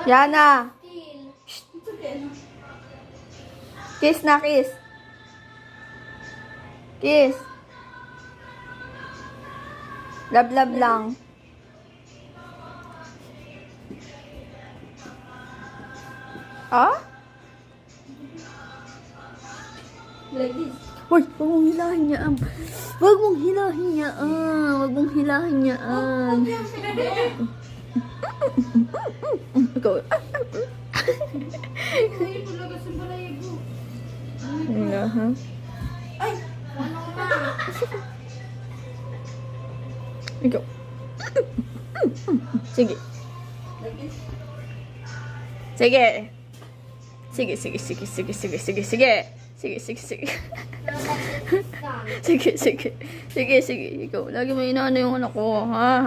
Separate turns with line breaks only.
Yana! Shh. Kiss na, kiss. Kiss. Love lang. Ah?
Like this.
Uy, huwag mong hilahin niya. Huwag mong hilahin niya. Huwag mong hilahin niya. Ikaw.
Ay, pulaga sa balayigo.
Ha?
Ay! Ano na?
Ikaw. Sige.
Like this.
Sige. Sige, sige, sige, sige, sige, sige, sige. Sige, sige, sige. Sige, sige. Sige, sige. Ikaw, lagi mo inaano yung anak ko. Ha?